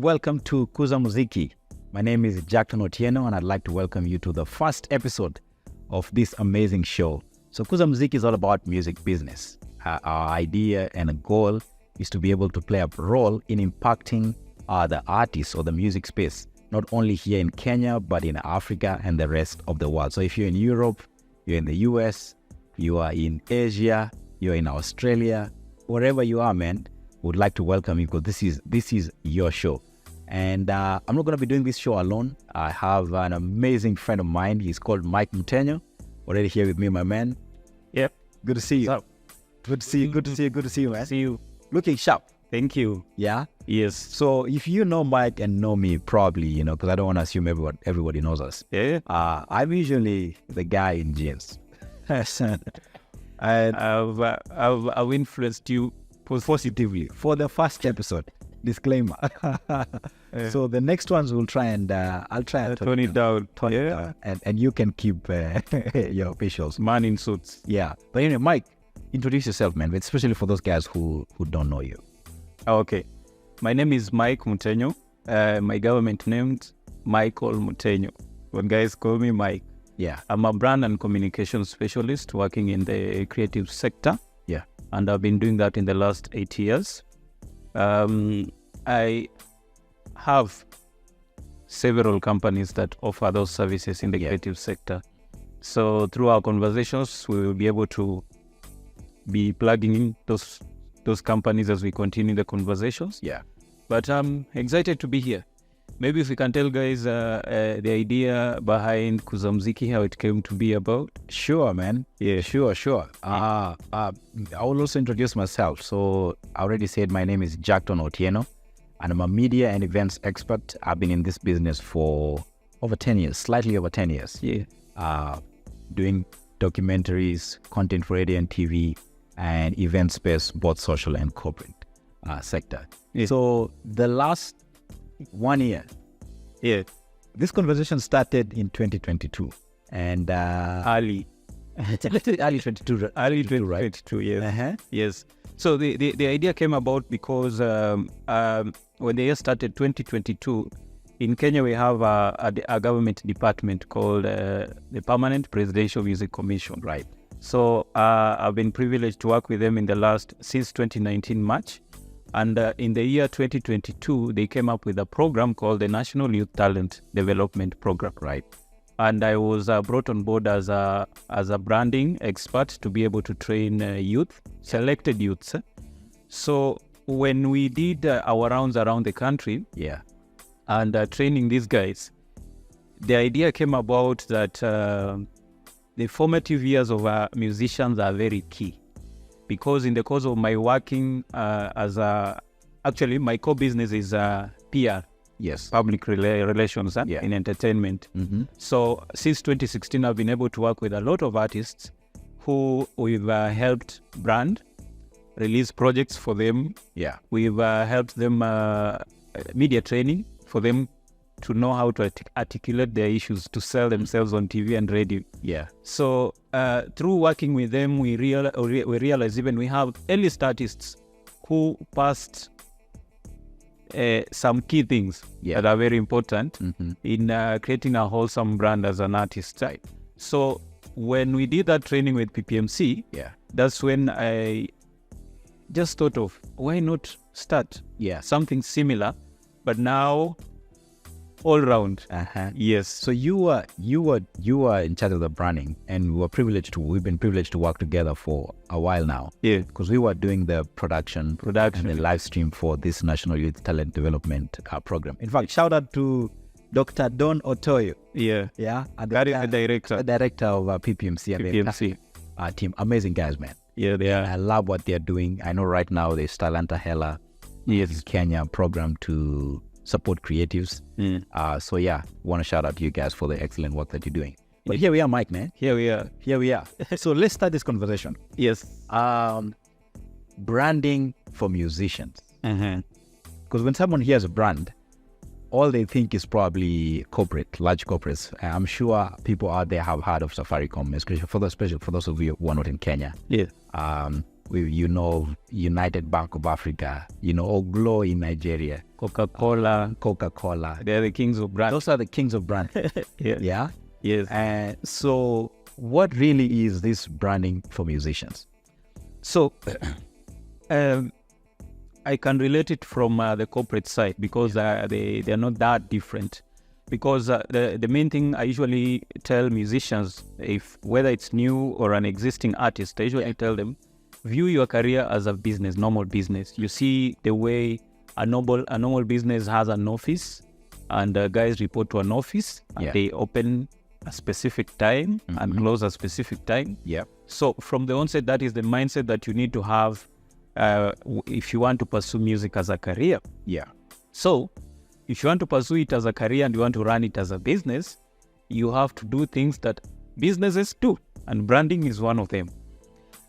welcome to KUZA MZIKI. My name is Jacktone Otieno, and I'd like to welcome you to the first episode of this amazing show. So KUZA MZIKI is all about music business. Our idea and goal is to be able to play a role in impacting the artists or the music space, not only here in Kenya, but in Africa and the rest of the world. So if you're in Europe, you're in the US, you are in Asia, you're in Australia, wherever you are, man, would like to welcome you because this is your show. And I'm not going to be doing this show alone. I have an amazing friend of mine. He's called Mike Mutenyo. Already here with me, my man. Yep. Good to see you. What's up? Good to see you. Good to see you. Good to see you, man. See you. Looking sharp. Thank you. Yeah? Yes. So if you know Mike and know me, probably, because I don't want to assume everybody knows us. Yeah. I'm usually the guy in jeans. And I've influenced you positively for the first episode. Disclaimer. So the next ones we'll try and I'll try and tone it down. Tone it down. And you can keep your officials. Man in suits. Yeah. But anyway, Mike, introduce yourself, man, especially for those guys who don't know you. Okay. My name is Mike Mutenyo. My government named Michael Mutenyo. But guys call me Mike. Yeah. I'm a brand and communication specialist working in the creative sector. Yeah. And I've been doing that in the last 8 years. I have several companies that offer those services in the creative sector. So through our conversations, we will be able to be plugging in those companies as we continue the conversations. Yeah. But I'm excited to be here. Maybe if we can tell guys the idea behind KUZA MZIKI, how it came to be about. Sure, man. Yeah, sure. I will also introduce myself. So I already said my name is Jacktone Otieno, and I'm a media and events expert. I've been in this business for over 10 years, slightly over 10 years. Yeah. Doing documentaries, content for radio and TV, and event space, both social and corporate sector. Yeah. So the last 1 year, this conversation started in 2022, and Early 22, right? Early 2022, yes. Uh-huh. Yes. So the idea came about because when the year started, 2022, in Kenya we have a government department called the Permanent Presidential Music Commission. Right. So I've been privileged to work with them since 2019 March. And in the year 2022, they came up with a program called the National Youth Talent Development Program. Right. And I was brought on board as a branding expert to be able to train selected youths. So when we did our rounds around the country, and training these guys, the idea came about that the formative years of musicians are very key. Because in the course of my working actually my core business is PR. Yes. Public relations in entertainment. Mm-hmm. So since 2016, I've been able to work with a lot of artists who we've helped brand, release projects for them. Yeah. We've helped them media training for them to know how to articulate their issues, to sell themselves on TV and radio. Yeah. So through working with them, we realize even we have A-list artists who passed some key things that are very important in creating a wholesome brand as an artist. Right. So when we did that training with PPMC, that's when I just thought of, why not start something similar, but now all round. Yes. So you were in charge of the branding, and we've been privileged to work together for a while now. Yeah. Because we were doing the production and the live stream for this National Youth Talent Development program. In fact, shout out to Dr. Don Otoyo. Yeah. Yeah. And that is the director of PPMC. And team. Amazing guys, man. Yeah, they are. I love what they're doing. I know right now there's Talanta Hela in Kenya program to support creatives. So want to shout out to you guys for the excellent work that you're doing. But here we are, Mike, man. Here we are. So let's start this conversation. Yes. Branding for musicians. Because when someone hears a brand, all they think is probably large corporates. I'm sure people out there have heard of Safaricom, especially for those of you who are not in Kenya. Yeah. United Bank of Africa, Oglo in Nigeria. Coca-Cola. Coca-Cola. They're the kings of brand. Those are the kings of brand. Yeah. Yeah. Yes. And so what really is this branding for musicians? So, I can relate it from the corporate side because they're not that different. Because the main thing I usually tell musicians, if whether it's new or an existing artist, I usually tell them, view your career as a business, normal business. You see the way a normal business has an office, and guys report to an office, and they open a specific time and close a specific time. Yeah. So from the onset, that is the mindset that you need to have if you want to pursue music as a career. Yeah. So if you want to pursue it as a career and you want to run it as a business, you have to do things that businesses do, and branding is one of them.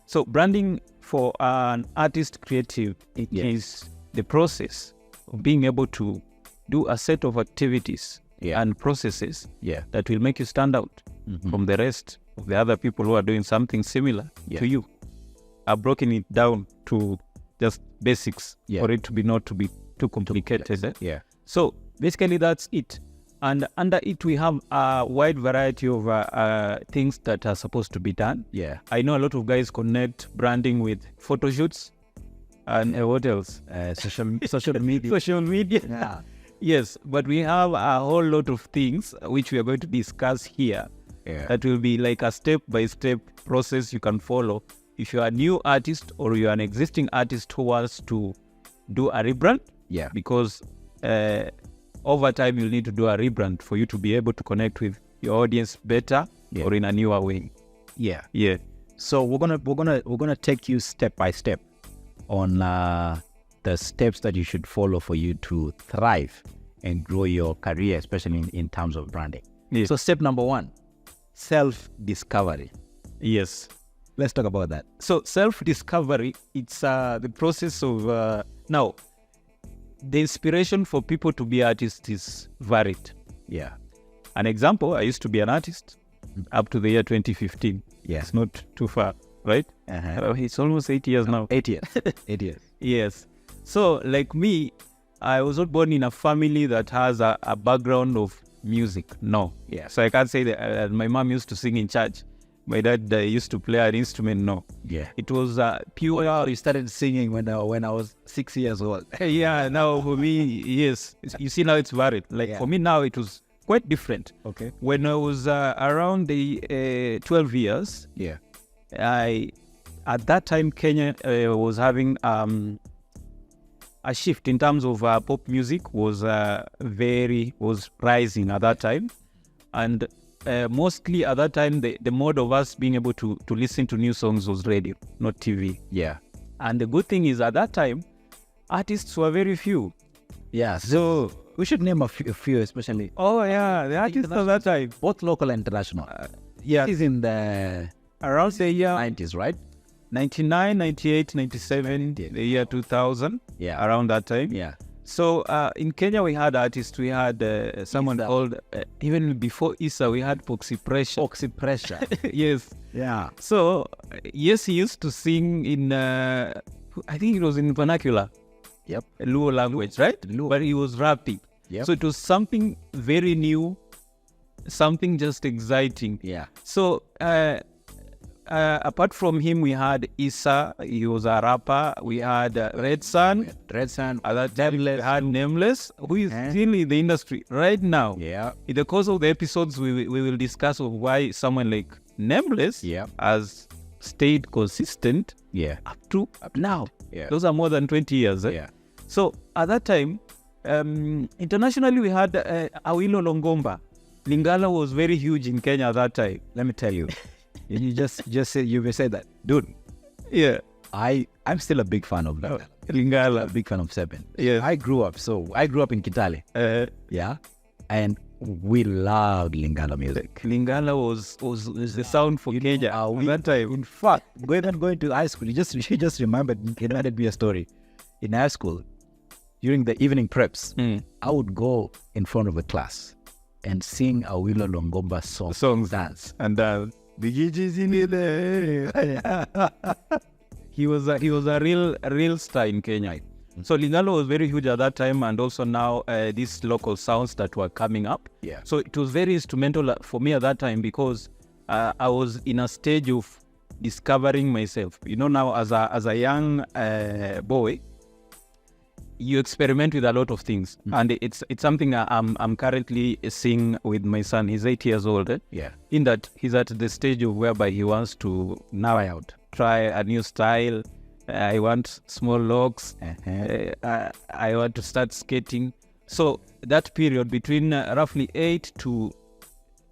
So branding for an artist creative, it is the process of being able to do a set of activities and processes that will make you stand out from the rest of the other people who are doing something similar to you. I've broken it down to just basics for it to be not to be too complicated. Yeah. So basically that's it. And under it, we have a wide variety of things that are supposed to be done. Yeah. I know a lot of guys connect branding with photo shoots and what else? Social media. Social media. Yeah. Yes, but we have a whole lot of things which we are going to discuss here. Yeah. That will be like a step-by-step process you can follow. If you're a new artist or you're an existing artist who wants to do a rebrand, because over time you'll need to do a rebrand for you to be able to connect with your audience better or in a newer way. Yeah. Yeah. So we're gonna take you step by step on the steps that you should follow for you to thrive and grow your career, especially in terms of branding. Yes. So step number 1, self-discovery. Yes. Let's talk about that. So self-discovery, it's the process of now. The inspiration for people to be artists is varied. Yeah. An example, I used to be an artist up to the year 2015. Yeah. It's not too far, right? It's almost 8 years now. 8 years. 8 years. Yes. So like me, I was not born in a family that has a background of music. No. Yeah. So I can't say that my mom used to sing in church. My dad used to play an instrument. No. Yeah. It was pure. Oh, you started singing when I was 6 years old. Yeah. Now for me, yes. You see, now it's varied. Like for me now, it was quite different. Okay. When I was around the 12 years. Yeah. At that time, Kenya was having a shift in terms of pop music was rising at that time, and mostly at that time the mode of us being able to listen to new songs was radio, not TV. Yeah. And the good thing is at that time artists were very few. Yeah. So we should name a few especially. Oh yeah, the artists at that time, both local and international. Yeah. It's in the around the year 90s, right? 99, 98, 97, the year 2000. Yeah. Around that time. Yeah. So in Kenya we had artists. We had someone called, even before Issa, we had Foxy Pressure. Foxy Pressure. Yes. Yeah. So yes, he used to sing in, I think it was in vernacular. Yep. Luo language, right? Luo. But he was rapping. Yep. So it was something very new, something just exciting. Yeah. So apart from him, we had Issa. He was a rapper. We had Red Sun. Red Sun. We had Nameless, who is still in the industry right now. Yeah. In the course of the episodes, we will discuss of why someone like Nameless has stayed consistent up to now. Yeah. Those are more than 20 years. Yeah. So at that time, internationally, we had Awilo Longomba. Lingala was very huge in Kenya at that time. Let me tell you. You just said, you said that, dude. Yeah, I'm still a big fan of Lingala. Lingala, a big fan of Seven. Yeah, I grew up in Kitale. Yeah, and we loved Lingala music. Lingala was the sound for Kenya at that time. In fact, going to high school, you just reminded me a story. In high school, during the evening preps, I would go in front of a class and sing Awilo Longomba songs, dance, and the GG's in there. He was a real star in Kenya. So Lingala was very huge at that time, and also now these local sounds that were coming up. Yeah. So it was very instrumental for me at that time because I was in a stage of discovering myself. You know, now as a young boy, you experiment with a lot of things, and it's something I'm currently seeing with my son. He's 8 years old. Yeah. In that he's at the stage of whereby he wants to try a new style. I want small logs. I want to start skating. So that period between roughly 8 to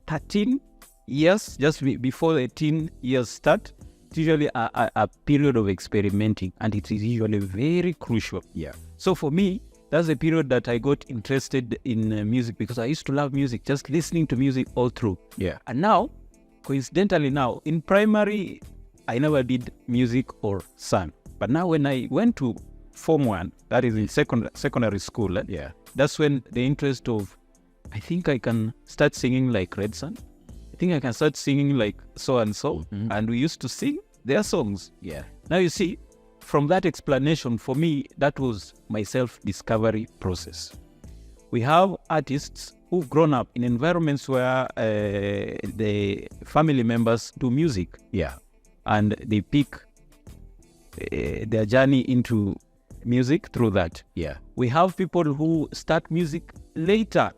13 years, just before the teen years start, it's usually a period of experimenting, and it is usually very crucial. Yeah. So for me, that's the period that I got interested in music, because I used to love music, just listening to music all through. Yeah. And now, coincidentally now, in primary, I never did music or sang. But now when I went to Form 1, that is in secondary school, Yeah. that's when the interest of, I think I can start singing like Red Sun. I think I can start singing like so-and-so. And we used to sing their songs. Yeah. Now you see, from that explanation, for me, that was my self-discovery process. We have artists who've grown up in environments where the family members do music. Yeah. And they pick their journey into music through that. Yeah. We have people who start music later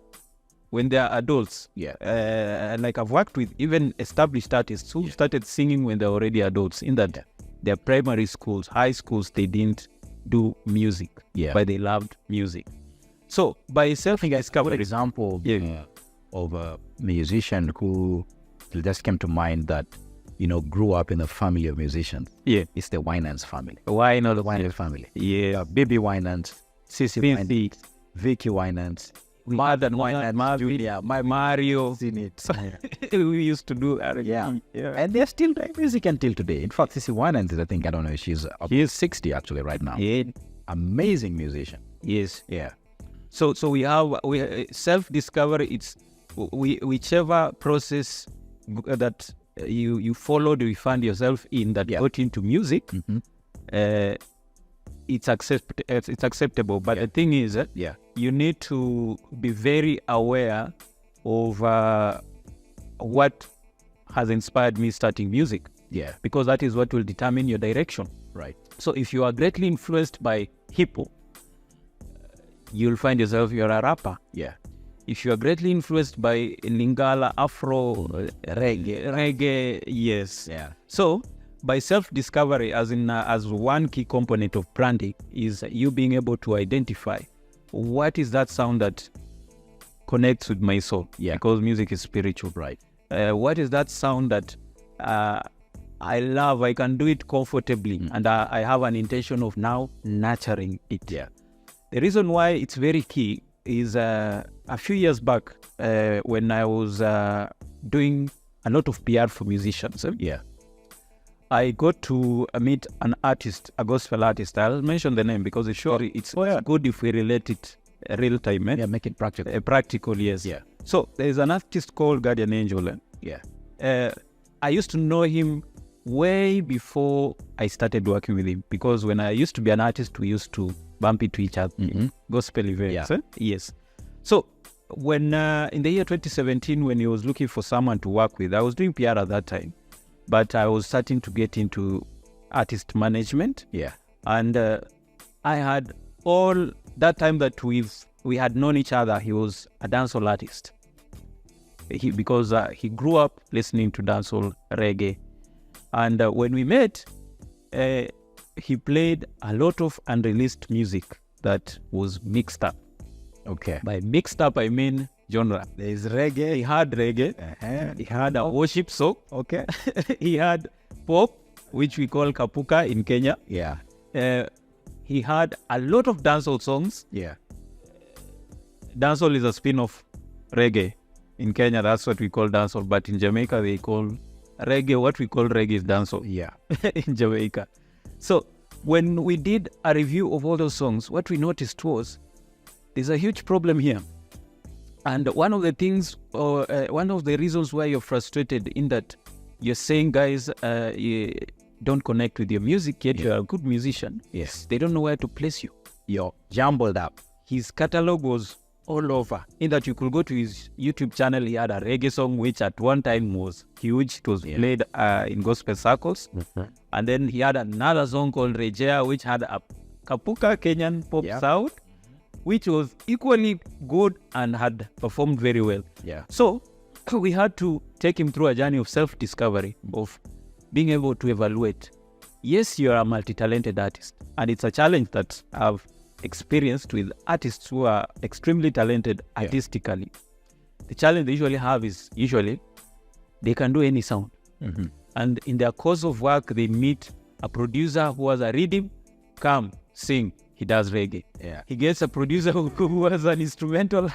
when they are adults. Yeah. Like I've worked with even established artists who started singing when they're already adults, in that their primary schools, high schools, they didn't do music, but they loved music. So by self-discovery, For example, of a musician who just came to mind that, you know, grew up in a family of musicians. Yeah. It's the Winans family. Why not The Winans family. Yeah. Baby Winans, Sissy Winans, Vicky Winans, Martin Winans, Julia, Mario. seen it. We used to do that. Yeah. And they're still doing music until today. In fact, Sissy Winans is, I think, I don't know, she's 60 actually right now. Yeah. Amazing musician. Yes. Yeah. So we have self-discovery. It's whichever process that you followed, you find yourself in, that got into music. It's acceptable. But the thing is, you need to be very aware of what has inspired me starting music. Yeah. Because that is what will determine your direction. Right. So if you are greatly influenced by hip hop, you'll find yourself you're a rapper. Yeah. If you are greatly influenced by Lingala, Afro, reggae, yes. Yeah. So by self-discovery, as one key component of branding, is you being able to identify what is that sound that connects with my soul. Yeah. Because music is spiritual. Right. What is that sound that I love, I can do it comfortably, and I have an intention of now nurturing it. Yeah. The reason why it's very key is a few years back when I was doing a lot of PR for musicians. Yeah. I got to meet an artist, a gospel artist. I'll mention the name because it's good if we relate it real time. Yeah, make it practical. Practical, yes. Yeah. So there's an artist called Guardian Angel. Yeah. I used to know him way before I started working with him, because when I used to be an artist, we used to bump into each other in gospel events. Yeah. Yes. So when in the year 2017, when he was looking for someone to work with, I was doing PR at that time, but I was starting to get into artist management. Yeah. And I had all that time that we had known each other. He was a dancehall artist. Because he grew up listening to dancehall reggae. And when we met, he played a lot of unreleased music that was mixed up. Okay. By mixed up, I mean genre. There is reggae. He had reggae. He had a worship song. Okay. He had pop, which we call kapuka in Kenya. Yeah. He had a lot of dancehall songs. Yeah. Dancehall is a spin of reggae. In Kenya, that's what we call dancehall. But in Jamaica, they call reggae, what we call reggae is dancehall. Yeah. In Jamaica. So when we did a review of all those songs, what we noticed was there's a huge problem here. And one of the things, or one of the reasons why you're frustrated in that you're saying, guys, you don't connect with your music, yet you're a good musician. Yes. They don't know where to place you. you're jumbled up. His catalog was all over. In that you could go to his YouTube channel, he had a reggae song which at one time was huge. It was played in gospel circles. And then he had another song called Rejea, which had a Kapuka Kenyan pop sound, which was equally good and had performed very well. So we had to take him through a journey of self-discovery, of being able to evaluate. Yes, you're a multi-talented artist, and it's a challenge that I've experienced with artists who are extremely talented artistically. The challenge they usually have is they can do any sound. And in their course of work, they meet a producer who has a rhythm, come, sing, he does reggae. He gets a producer who has an instrumental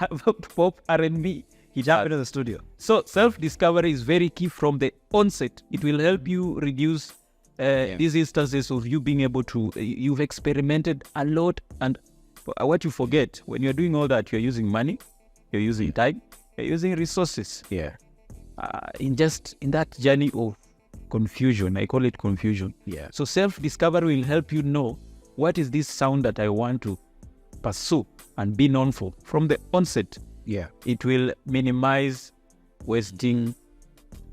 pop R&B. He jumps into the studio. So self-discovery is very key from the onset. It will help you reduce these instances of you being able to, you've experimented a lot, and what you forget, when you're doing all that, you're using money, you're using time, you're using resources. In that journey of confusion, I call it confusion. So self-discovery will help you know, what is this sound that I want to pursue and be known for from the onset. It will minimize wasting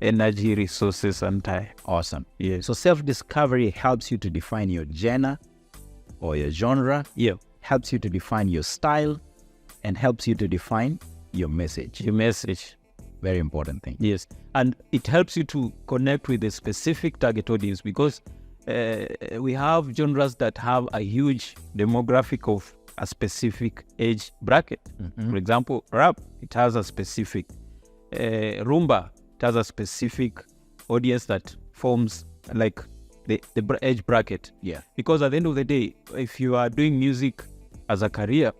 energy, resources, and time. Awesome. So self-discovery helps you to define your genre or your genre. Helps you to define your style, and helps you to define your message. Very important thing. And it helps you to connect with a specific target audience, because we have genres that have a huge demographic of a specific age bracket. For example, rap, it has a specific rumba. It has a specific audience that forms like the age bracket. Because at the end of the day, if you are doing music as a career,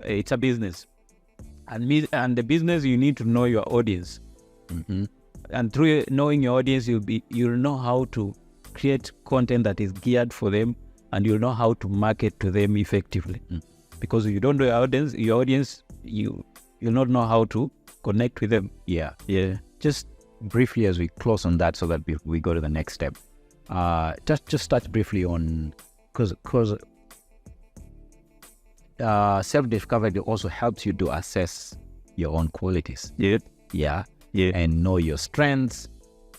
it's a business. And the business, you need to know your audience. And through knowing your audience, you'll know how to create content that is geared for them, and you'll know how to market to them effectively. Because if you don't know your audience, you'll not know how to connect with them. Just briefly as we close on that, so that we go to the next step. Just touch briefly on, because self-discovery also helps you to assess your own qualities. And know your strengths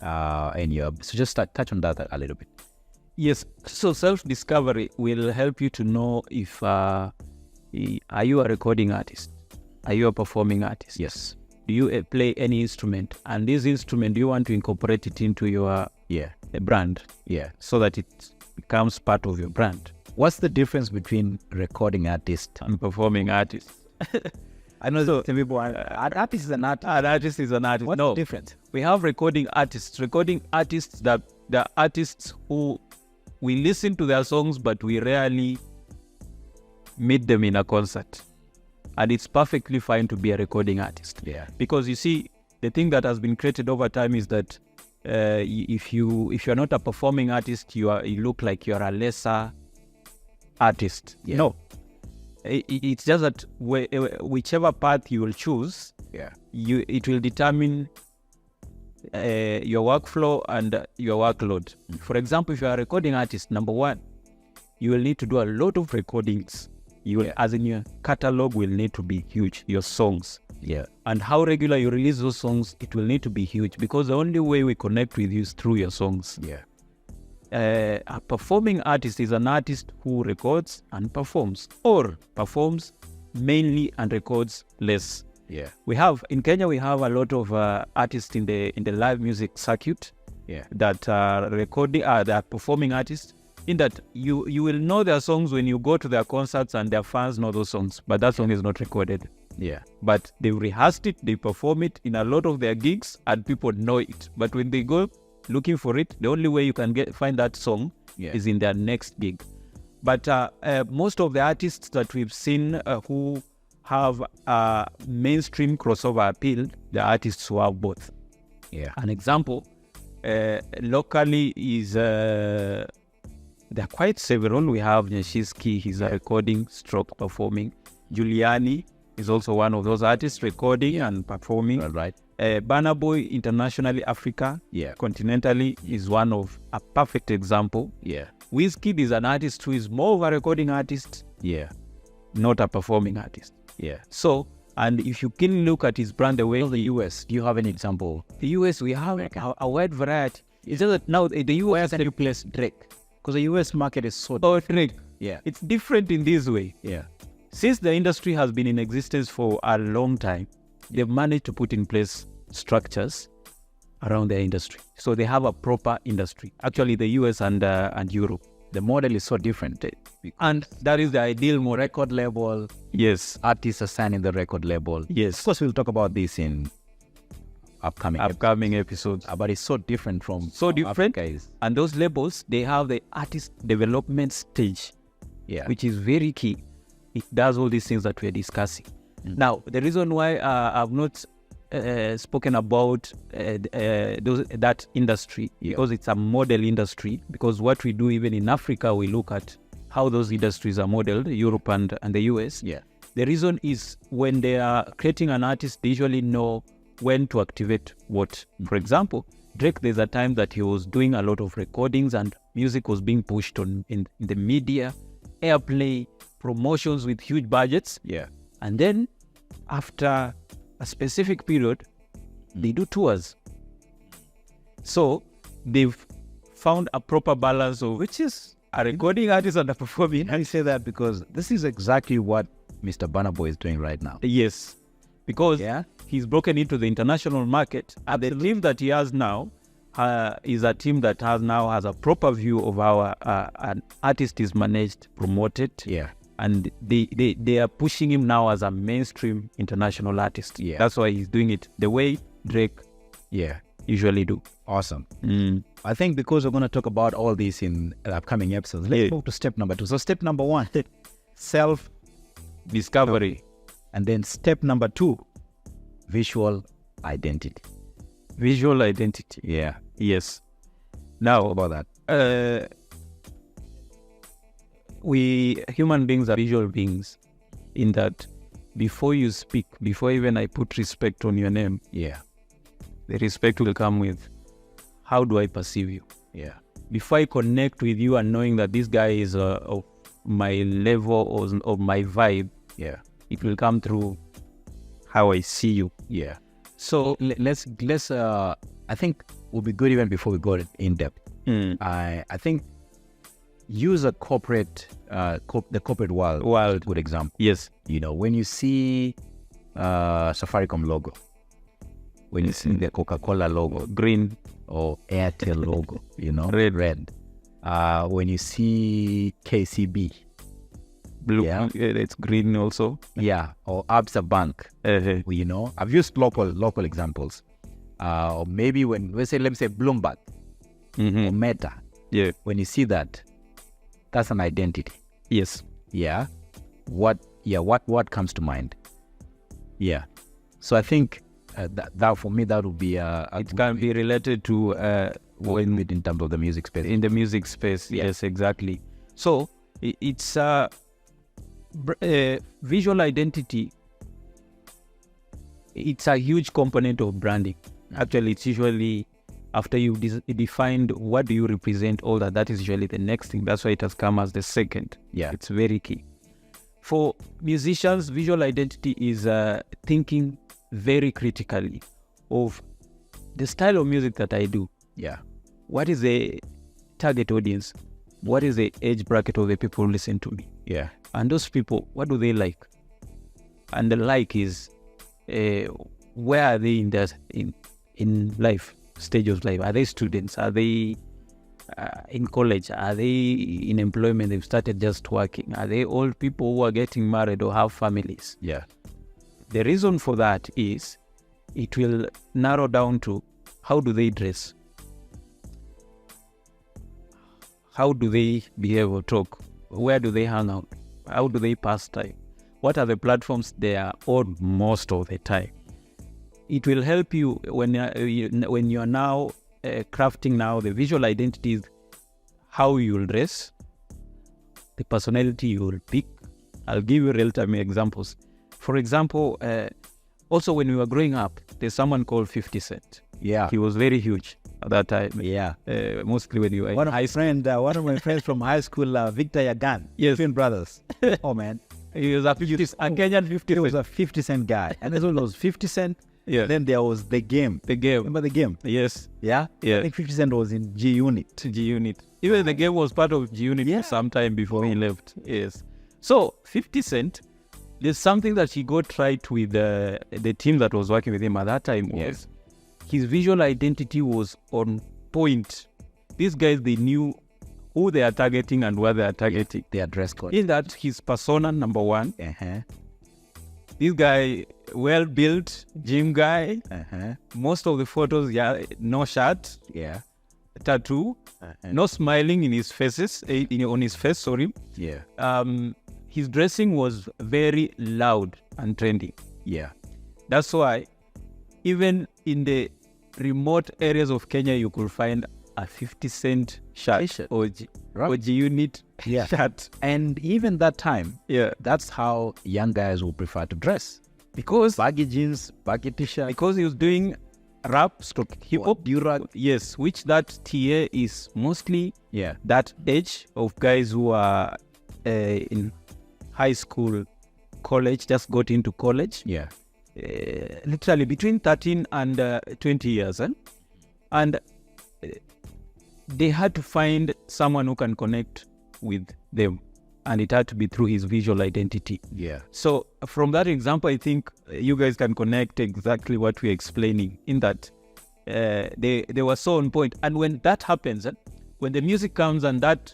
and so just touch on that a little bit. So self-discovery will help you to know if are you a recording artist? Are you a performing artist? Do you play any instrument? And this instrument, do you want to incorporate it into your brand? So that it becomes part of your brand. What's the difference between recording artist and performing artist? I know some people are, artist is an artist. An artist is an artist. What's the difference? We have recording artists. Recording artists, that the artists who we listen to their songs, but we rarely meet them in a concert. And it's perfectly fine to be a recording artist. Because you see, the thing that has been created over time is that if you're not a performing artist, you look like you're a lesser artist. No. It's just that whichever path you will choose, it will determine your workflow and your workload. For example, if you're a recording artist, number one, you will need to do a lot of recordings. As in, your catalog will need to be huge, your songs. And how regular you release those songs, it will need to be huge, because the only way we connect with you is through your songs. A performing artist is an artist who records and performs, or performs mainly and records less. We have in Kenya, we have a lot of artists in the live music circuit that are recording, they are performing artists. In that you will know their songs when you go to their concerts, and their fans know those songs, but that song is not recorded. But they rehearsed it, they perform it in a lot of their gigs, and people know it. But when they go looking for it, the only way you can find that song is in their next gig. But most of the artists that we've seen who have mainstream crossover appeal, the artists who have both. An example locally is there are quite several. We have Ziki, he's a recording stroke performing. Giuliani is also one of those artists, recording and performing. Burna Boy, internationally, Africa, continentally, is one of a perfect example. Wizkid is an artist who is more of a recording artist, not a performing artist. Yeah. So, and if you can look at his brand, the way The US, do you have any example? the US, we have a wide variety. It's just that now the US Where can you place Drake? Because the US market is so... Oh, Drake. Yeah. It's different in this way. Yeah. Since the industry has been in existence for a long time, they've managed to put in place structures around their industry. So they have a proper industry. Actually, the US and Europe. The model is so different. And that is the ideal model. Record label, Yes. artists are signing the record label. Yes. Of course, we'll talk about this in upcoming Episodes. but it's so different from So how different. Africa is. And those labels, they have the artist development stage, Yeah. which is very key. It does all these things that we're discussing. Now, the reason why I've not spoken about that industry, because it's a model industry, because what we do even in Africa, we look at how those industries are modeled, Europe and the US. Yeah. The reason is when they are creating an artist, they usually know when to activate what. For example, Drake, there's a time that he was doing a lot of recordings and music was being pushed on in the media, airplay, promotions with huge budgets. Yeah. And then after a specific period, they do tours. So they've found a proper balance of which is a recording artist and a performing. I say that because this is exactly what Mr. Burna Boy is doing right now. Yes, because Yeah. he's broken into the international market. And the team that he has now is a team that has a proper view of how an artist is managed, promoted. Yeah. And they are pushing him now as a mainstream international artist. Yeah. That's why he's doing it the way Drake Yeah. usually do. Awesome. I think because we're going to talk about all this in upcoming episodes, let's move to step number 2. So step number 1, self, Discovery. and then step number 2, visual identity. Visual identity. Yeah. Yes. Now, How about that? we human beings are visual beings in that before you speak, before even I put respect on your name, Yeah. the respect will come with how do I perceive you? Yeah. Before I connect with you and knowing that this guy is of my level or of my vibe, Yeah. it will come through how I see you. Yeah. So Let's I think will be good even before we go in depth. I think use a corporate the corporate world good example. yes, You know, when you see Safaricom logo, when you see the Coca-Cola logo, green, or Airtel logo, you know, Red. when you see KCB, blue, Yeah. it's green also. yeah, or Absa Bank, you know, I've used local examples. Or maybe when let me say Bloomberg or Meta, Yeah. when you see that, that's an identity. Yes. Yeah. What comes to mind? Yeah. So I think that for me, that would be It can be related to when in terms of the music space. in the music space. Yeah. Yes, exactly. So it's visual identity. It's a huge component of branding. Actually, it's usually after you've defined what do you represent, all that is usually the next thing. That's why it has come as the second. Yeah. It's very key. For musicians, visual identity is thinking very critically of the style of music that I do. Yeah. What is the target audience? What is the age bracket of the people who listen to me? Yeah. And those people, what do they like? And the like is where are they in life, stage of life? Are they students? Are they in college? Are they in employment? They've started just working. Are they old people who are getting married or have families? Yeah. The reason for that is it will narrow down to how do they dress? How do they behave or talk? Where do they hang out? How do they pass time? What are the platforms they are on most of the time? It will help you when you're now crafting now the visual identities, how you'll dress, the personality you will pick. I'll give you real-time examples. For example, also when we were growing up, there's someone called 50 Cent. Yeah. He was very huge at that time. Yeah. Mostly when you were One of my friends from high school, Victor Yagan. Yes. Twin brothers. Oh man, He was a Kenyan 50 He was Cent. a 50 Cent guy. And as well as 50 Cent, Yeah. then there was The Game. The Game. Remember The Game? Yes. Yeah? Yeah. I think 50 Cent was in G Unit. G Unit. Even The Game was part of G Unit Yeah. for some time before he left. Yes. So 50 Cent, there's something that he got right with the team that was working with him at that time was his visual identity was on point. These guys, they knew who they are targeting and where they are targeting. Their dress code. In that, his persona, number one. Uh-huh. This guy, well-built, gym guy. Uh-huh. Most of the photos, no shirt, Yeah. tattoo, Uh-huh. no smiling in his faces, on his face, sorry. Yeah. His dressing was very loud and trendy. Yeah. That's why even in the remote areas of Kenya, you could find a 50 Cent shirt T-shirt. or G Unit Yeah. shirt. And even that time, Yeah. that's how young guys would prefer to dress. Because Baggy jeans, baggy t-shirt. he was doing rap stroke hip hop. Durag. Yes, which that TA is mostly Yeah. that age of guys who are in high school, college, just got into college. Yeah. Literally between 13 and 20 years. And they had to find someone who can connect with them. And it had to be through his visual identity. Yeah. So from that example, I think you guys can connect exactly what we're explaining in that they were so on point. And when that happens, when the music comes and that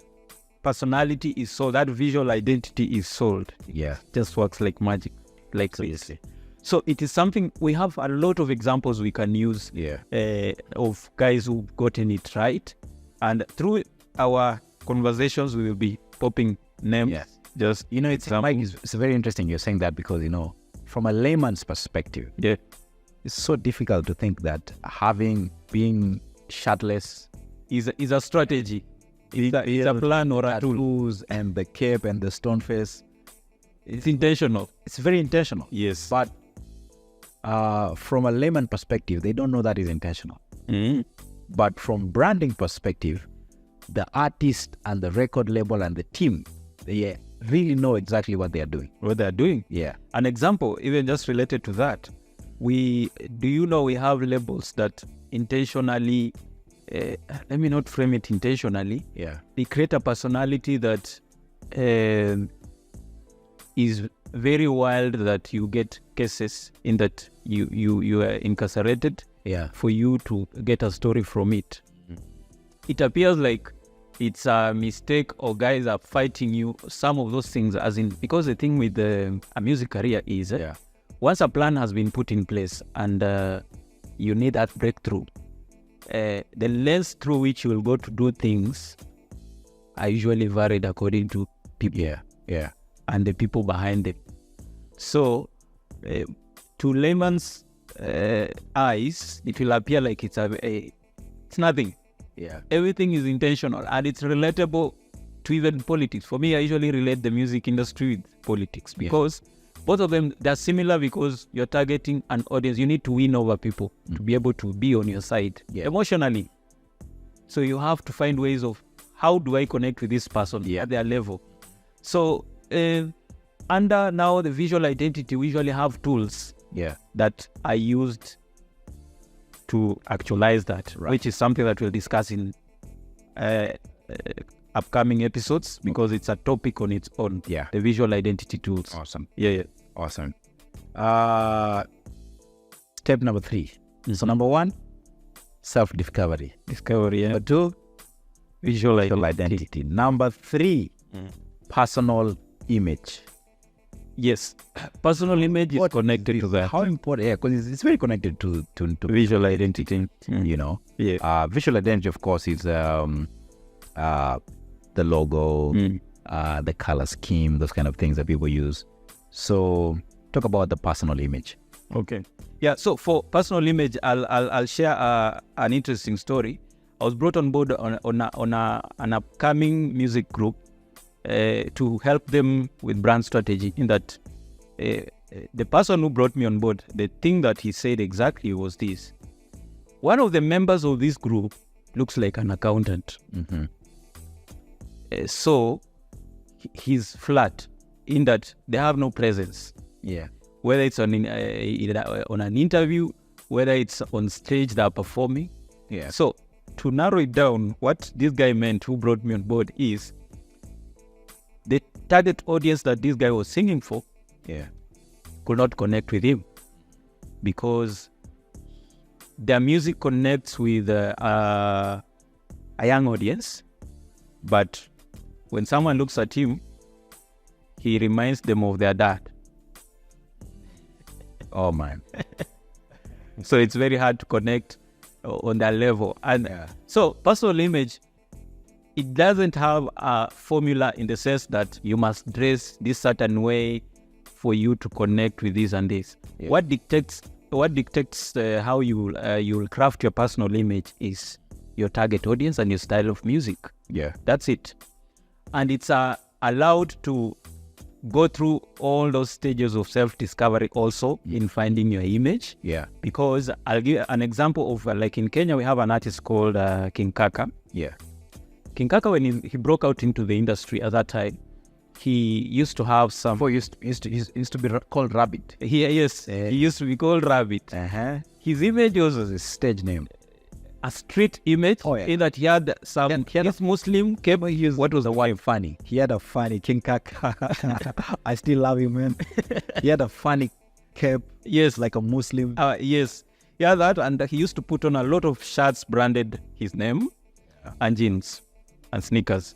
personality is sold, that visual identity is sold, Yeah. just works like magic, like this. Seriously. So it is something, we have a lot of examples we can use Yeah. of guys who've gotten it right. And through our conversations, we will be popping names. Yeah. Just It's Mike, it's very interesting you're saying that because, from a layman's perspective, yeah, it's so difficult to think that being shirtless, is a strategy. It's a plan or a tool. tattoos and the cape and the stone face, It's intentional. it's very intentional. Yes. But from a layman perspective, they don't know that is intentional. But from branding perspective, the artist and the record label and the team, they really know exactly what they are doing. What they're doing. Yeah. An example, even just related to that, we have labels that intentionally, let me not frame it intentionally, Yeah. they create a personality that is very wild, that you get cases in that you are incarcerated Yeah. for you to get a story from it. It appears like it's a mistake or guys are fighting you, some of those things, as in, because the thing with a music career is once a plan has been put in place and you need that breakthrough, the lens through which you will go to do things are usually varied according to people. Yeah. And the people behind them. So to layman's eyes, it will appear like it's nothing. Yeah. Everything is intentional and it's relatable to even politics. For me, I usually relate the music industry with politics because both of them, they're similar because you're targeting an audience. You need to win over people to be able to be on your side emotionally. So you have to find ways of, how do I connect with this person at their level? So under now the visual identity, we usually have tools that are used to actualize that, which is something that we'll discuss in upcoming episodes because it's a topic on its own. Yeah. The visual identity tools. Awesome. Yeah. Awesome. Step number 3. So number 1, self-discovery. Discovery. Number 2, visual identity. Number 3, personal image. Yes, personal image is connected to that. How important? Yeah, because it's very connected to visual identity. Yeah. Visual identity, of course, is the logo, the color scheme, those kind of things that people use. So, talk about the personal image. Okay. Yeah. So for personal image, I'll share an interesting story. I was brought on board on an upcoming music group. To help them with brand strategy, in that the person who brought me on board, the thing that he said exactly was this: one of the members of this group looks like an accountant. So he's flat. in that they have no presence. Yeah. Whether it's on an interview, whether it's on stage they're performing. Yeah. So to narrow it down, what this guy meant who brought me on board is the target audience that this guy was singing for could not connect with him because their music connects with a young audience, but when someone looks at him, he reminds them of their dad. Oh man. So it's very hard to connect on that level. And so personal image, it doesn't have a formula in the sense that you must dress this certain way for you to connect with this and this. Yeah. What dictates how you'll craft your personal image is your target audience and your style of music. Yeah, that's it. And it's allowed to go through all those stages of self-discovery also in finding your image. Yeah. Because I'll give an example of like in Kenya, we have an artist called King Kaka. Yeah. King Kaka, when he broke out into the industry at that time, he used to have some... Before he used to be called Rabbit. He used to be called Rabbit. His image was a stage name. A street image in that he had some Muslim cape. What was the word funny? He had a funny King Kaka. I still love him, man. He had a funny cape. Yes. Like a Muslim. Yes. Yeah, that. And he used to put on a lot of shirts branded his name and jeans and sneakers.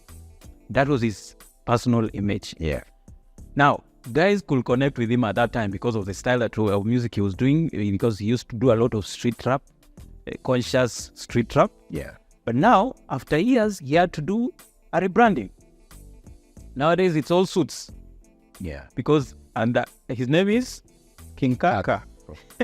That was his personal image. Yeah. Now, guys could connect with him at that time because of the style of music he was doing, because he used to do a lot of street rap. Conscious street rap. Yeah. But now, after years, he had to do a rebranding. Nowadays, it's all suits. Yeah. Because, his name is King Kaka.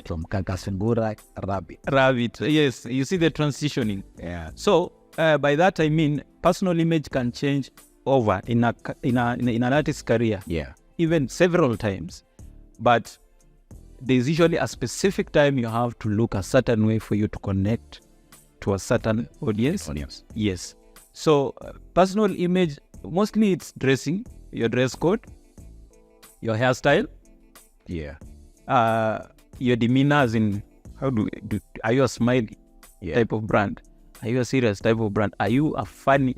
From Kaka Sungura, Rabbit. Rabbit, yes. You see the transitioning. Yeah. So, by that I mean, personal image can change over in an artist's career. Yeah. Even several times. But there's usually a specific time you have to look a certain way for you to connect to a certain audience. Yes. So personal image, mostly it's dressing, your dress code, your hairstyle. Yeah. Your demeanor, as in, are you a smiley type of brand? Are you a serious type of brand? Are you a funny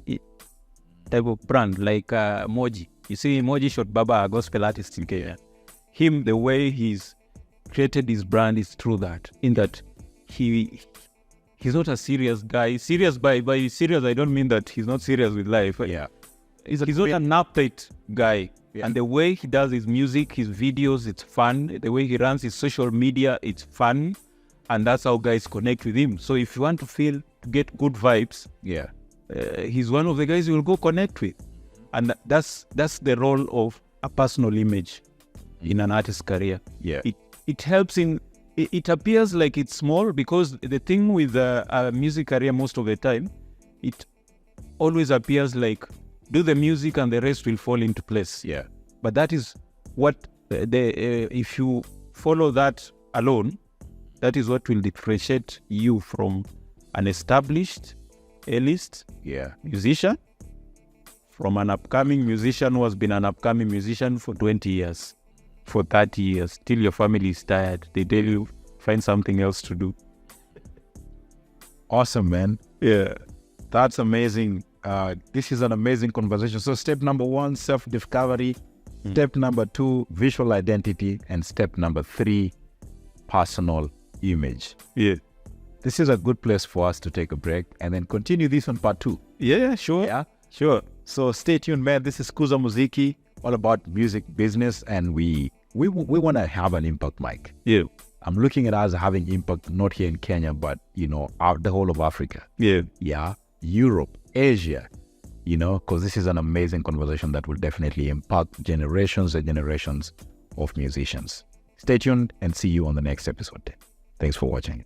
type of brand like Moji? You see, Moji shot Baba, a gospel artist in Kenya. Him, the way he's created his brand is through that, in that he's not a serious guy. Serious by serious, I don't mean that he's not serious with life. Yeah. He's not an uptight guy. Yeah. And the way he does his music, his videos, it's fun. The way he runs his social media, it's fun. And that's how guys connect with him. So if you want to get good vibes, he's one of the guys you will go connect with. And that's the role of a personal image in an artist's career. Yeah. It helps in, it appears like it's small, because the thing with a music career most of the time, it always appears like do the music and the rest will fall into place. Yeah. But that is what, if you follow that alone, that is what will differentiate you from an established A-list musician, from an upcoming musician who has been an upcoming musician for 20 years. For 30 years, till your family is tired. They tell you, find something else to do. Awesome, man. Yeah. That's amazing. This is an amazing conversation. So step number 1, self-discovery. Step number 2, visual identity. And step number 3, personal image. Yeah. This is a good place for us to take a break and then continue this on part 2. Yeah, sure. Yeah. Sure. So stay tuned, man. This is KUZA MZIKI, all about music business, and we want to have an impact, Mike. Yeah. I'm looking at us having impact not here in Kenya, but the whole of Africa. Yeah. Yeah. Europe, Asia, because this is an amazing conversation that will definitely impact generations and generations of musicians. Stay tuned and see you on the next episode. Thanks for watching.